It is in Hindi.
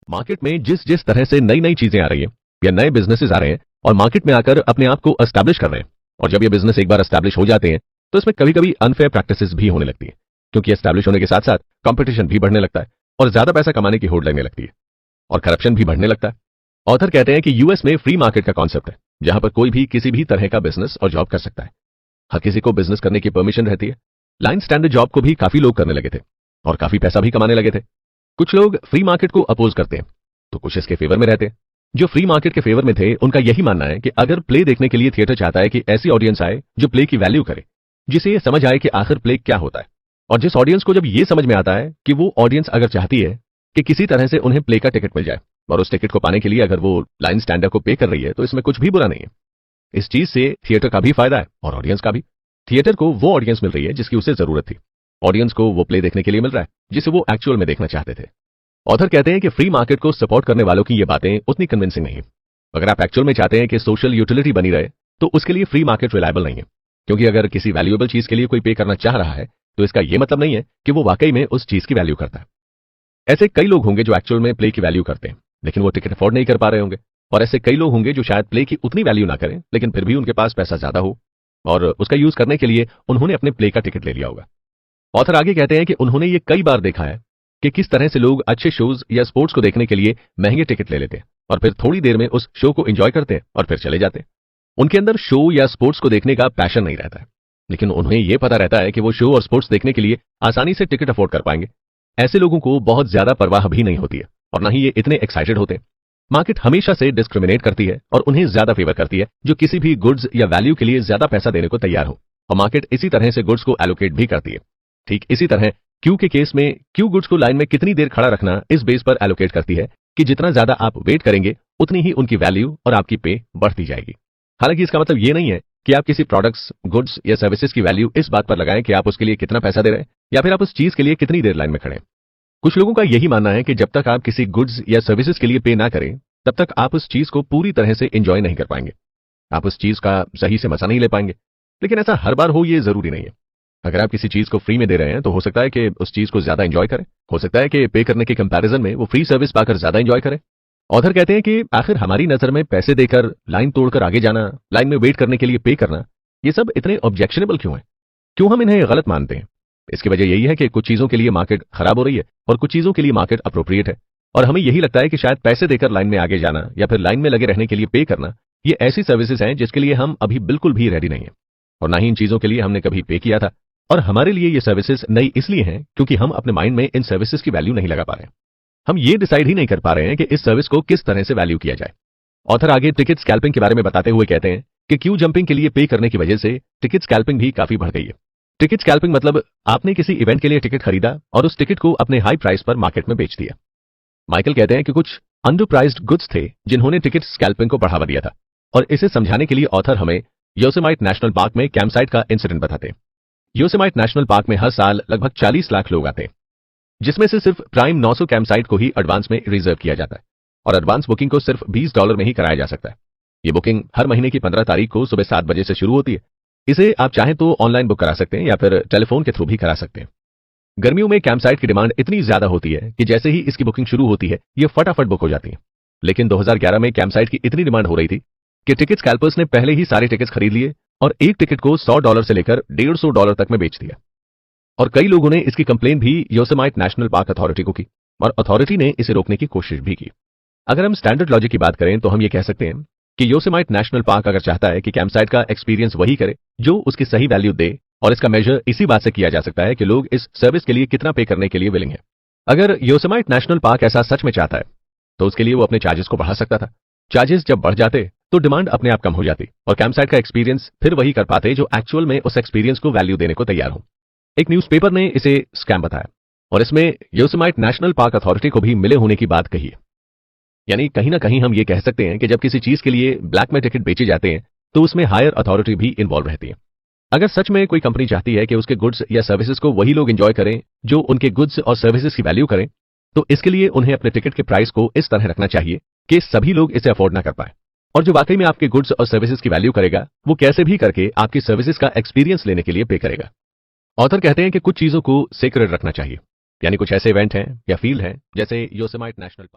मार्केट में जिस जिस तरह से नई नई चीजें आ रही हैं या नए बिजनेसेस आ रहे हैं और मार्केट में आकर अपने आप को एस्टैब्लिश कर रहे हैं, और जब ये बिजनेस एक बार एस्टैब्लिश हो जाते हैं तो इसमें कभी कभी अनफेयर प्रैक्टिसेस भी होने लगती है, क्योंकि एस्टैब्लिश होने के साथ साथ कंपटीशन भी बढ़ने लगता है और ज्यादा पैसा कमाने की होड़ लगने लगती है और करप्शन भी बढ़ने लगता है। ऑथर कहते हैं कि यूएस में फ्री मार्केट का कॉन्सेप्ट है, जहां पर कोई भी किसी भी तरह का बिजनेस और जॉब कर सकता है। हर किसी को बिजनेस करने की परमिशन रहती है। लाइन स्टैंडर्ड जॉब को भी काफी लोग करने लगे थे और काफी पैसा भी कमाने लगे थे। कुछ लोग फ्री मार्केट को अपोज करते हैं तो कुछ इसके फेवर में रहते हैं। जो फ्री मार्केट के फेवर में थे उनका यही मानना है कि अगर प्ले देखने के लिए थिएटर चाहता है कि ऐसी ऑडियंस आए जो प्ले की वैल्यू करे, जिसे ये समझ आए कि आखिर प्ले क्या होता है, और जिस ऑडियंस को जब ये समझ में आता है कि वो ऑडियंस अगर चाहती है कि किसी तरह से उन्हें प्ले का टिकट मिल जाए और उस टिकट को पाने के लिए अगर वो लाइन स्टैंडर्ड को पे कर रही है, तो इसमें कुछ भी बुरा नहीं है। इस चीज से थिएटर का भी फायदा है और ऑडियंस का भी। थिएटर को वो ऑडियंस मिल रही है जिसकी उसे जरूरत थी, ऑडियंस को वो प्ले देखने के लिए मिल रहा है जिसे वो एक्चुअल में देखना चाहते थे। ऑथर कहते हैं कि फ्री मार्केट को सपोर्ट करने वालों की ये बातें उतनी कन्विंसिंग नहीं है। अगर आप एक्चुअल में चाहते हैं कि सोशल यूटिलिटी बनी रहे तो उसके लिए फ्री मार्केट रिलायबल नहीं है, क्योंकि अगर किसी वैल्यूएबल चीज के लिए कोई पे करना चाह रहा है तो इसका यह मतलब नहीं है कि वो वाकई में उस चीज की वैल्यू करता है। ऐसे कई लोग होंगे जो एक्चुअल में प्ले की वैल्यू करते हैं लेकिन वो टिकट अफोर्ड नहीं कर पा रहे होंगे, और ऐसे कई लोग होंगे जो शायद प्ले की उतनी वैल्यू ना करें लेकिन फिर भी उनके पास पैसा ज्यादा हो और उसका यूज करने के लिए उन्होंने अपने प्ले का टिकट ले लिया होगा। ऑथर आगे कहते हैं कि उन्होंने ये कई बार देखा है कि किस तरह से लोग अच्छे शोज या स्पोर्ट्स को देखने के लिए महंगे टिकट ले लेते हैं और फिर थोड़ी देर में उस शो को एंजॉय करते हैं और फिर चले जाते हैं। उनके अंदर शो या स्पोर्ट्स को देखने का पैशन नहीं रहता है, लेकिन उन्हें यह पता रहता है कि वो शो और स्पोर्ट्स देखने के लिए आसानी से टिकट अफोर्ड कर पाएंगे। ऐसे लोगों को बहुत ज्यादा परवाह भी नहीं होती है और ना ही ये इतने एक्साइटेड होते हैं। मार्केट हमेशा से डिस्क्रिमिनेट करती है और उन्हें ज्यादा फेवर करती है जो किसी भी गुड्स या वैल्यू के लिए ज्यादा पैसा देने को तैयार हो, और मार्केट इसी तरह से गुड्स को एलोकेट भी करती है। ठीक इसी तरह क्यू के केस में क्यू गुड्स को लाइन में कितनी देर खड़ा रखना इस बेस पर एलोकेट करती है कि जितना ज्यादा आप वेट करेंगे उतनी ही उनकी वैल्यू और आपकी पे बढ़ती जाएगी। हालांकि इसका मतलब ये नहीं है कि आप किसी प्रोडक्ट्स, गुड्स या सर्विसेज की वैल्यू इस बात पर लगाएं कि आप उसके लिए कितना पैसा दे रहे हैं या फिर आप उस चीज के लिए कितनी देर लाइन में खड़े हैं। कुछ लोगों का यही मानना है कि जब तक आप किसी गुड्स या सर्विसेज के लिए पे ना करें तब तक आप उस चीज को पूरी तरह से एंजॉय नहीं कर पाएंगे, आप उस चीज का सही से मजा नहीं ले पाएंगे। लेकिन ऐसा हर बार हो ये जरूरी नहीं है। अगर आप किसी चीज को फ्री में दे रहे हैं तो हो सकता है कि उस चीज को ज्यादा एंजॉय करें, हो सकता है कि पे करने के कंपैरिजन में वो फ्री सर्विस पाकर ज्यादा एंजॉय करें। ऑथर कहते हैं कि आखिर हमारी नजर में पैसे देकर लाइन तोड़कर आगे जाना, लाइन में वेट करने के लिए पे करना, ये सब इतने ऑब्जेक्शनेबल क्यों है, क्यों हम इन्हें गलत मानते हैं? इसकी वजह यही है कि कुछ चीजों के लिए मार्केट खराब हो रही है और कुछ चीजों के लिए मार्केट अप्रोप्रिएट है, और हमें यही लगता है कि शायद पैसे देकर लाइन में आगे जाना या फिर लाइन में लगे रहने के लिए पे करना ये ऐसी सर्विसेज हैं जिसके लिए हम अभी बिल्कुल भी रेडी नहीं है, और ना ही इन चीजों के लिए हमने कभी पे किया था, और हमारे लिए ये सर्विसेज नई इसलिए हैं क्योंकि हम अपने माइंड में इन सर्विसेज की वैल्यू नहीं लगा पा रहे हैं। हम ये डिसाइड ही नहीं कर पा रहे हैं कि इस सर्विस को किस तरह से वैल्यू किया जाए। ऑथर आगे टिकट स्कैल्पिंग के बारे में बताते हुए कहते हैं कि क्यू जंपिंग के लिए पे करने की वजह से टिकट स्कैल्पिंग भी काफी बढ़ गई है। टिकट स्कैल्पिंग मतलब आपने किसी इवेंट के लिए टिकट खरीदा और उस टिकट को अपने हाई प्राइस पर मार्केट में बेच दिया। माइकल कहते हैं कि कुछ अंडरप्राइज्ड गुड्स थे जिन्होंने टिकट स्कैल्पिंग को बढ़ावा दिया था, और इसे समझाने के लिए ऑथर हमें योसेमाइट नेशनल पार्क में कैंपसाइट का इंसिडेंट बताते हैं। योसेमाइट नेशनल पार्क में हर साल लगभग 40 लाख लोग आते हैं, जिसमें से सिर्फ प्राइम 900 कैंपसाइट को ही एडवांस में रिजर्व किया जाता है, और एडवांस बुकिंग को सिर्फ $20 में ही कराया जा सकता है। ये बुकिंग हर महीने की 15 तारीख को सुबह 7 बजे से शुरू होती है। इसे आप चाहें तो ऑनलाइन बुक करा सकते हैं या फिर टेलीफोन के थ्रू भी करा सकते हैं। गर्मियों में कैंपसाइट की डिमांड इतनी ज्यादा होती है कि जैसे ही इसकी बुकिंग शुरू होती है ये फटाफट बुक हो जाती है। लेकिन 2011 में कैंपसाइट की इतनी डिमांड हो रही थी कि टिकट स्कैल्पर्स ने पहले ही सारे टिकट्स खरीद लिए और एक टिकट को $100 से लेकर $150 तक में बेच दिया, और कई लोगों ने इसकी कंप्लेन भी योसेमाइट नेशनल पार्क अथॉरिटी को की, और अथॉरिटी ने इसे रोकने की कोशिश भी की। अगर हम स्टैंडर्ड लॉजिक की बात करें तो हम ये कह सकते हैं कि योसेमाइट नेशनल पार्क अगर चाहता है कि कैंपसाइट का एक्सपीरियंस वही करे जो उसकी सही वैल्यू दे, और इसका मेजर इसी बात से किया जा सकता है कि लोग इस सर्विस के लिए कितना पे करने के लिए विलिंग है। अगर योसेमाइट नेशनल पार्क ऐसा सच में चाहता है तो उसके लिए वो अपने चार्जेस को बढ़ा सकता था। चार्जेस जब बढ़ जाते तो डिमांड अपने आप कम हो जाती और कैंपसाइट का एक्सपीरियंस फिर वही कर पाते जो एक्चुअल में उस एक्सपीरियंस को वैल्यू देने को तैयार हो। एक न्यूज़पेपर ने इसे स्कैम बताया और इसमें योसेमाइट नेशनल पार्क अथॉरिटी को भी मिले होने की बात कही है। यानी कहीं ना कहीं हम ये कह सकते हैं कि जब किसी चीज के लिए ब्लैक में टिकट बेचे जाते हैं तो उसमें हायर अथॉरिटी भी इन्वॉल्व रहती है। अगर सच में कोई कंपनी चाहती है कि उसके गुड्स या सर्विसेज को वही लोग एंजॉय करें जो उनके गुड्स और सर्विसेज की वैल्यू करें, तो इसके लिए उन्हें अपने टिकट के प्राइस को इस तरह रखना चाहिए कि सभी लोग इसे अफोर्ड ना कर पाए, और जो वाकई में आपके गुड्स और सर्विसेज की वैल्यू करेगा वो कैसे भी करके आपकी सर्विसेज का एक्सपीरियंस लेने के लिए पे करेगा। ऑथर कहते हैं कि कुछ चीजों को सेक्रेट रखना चाहिए, यानी कुछ ऐसे इवेंट हैं या फील्ड हैं जैसे योसेमाइट नेशनल पार्क।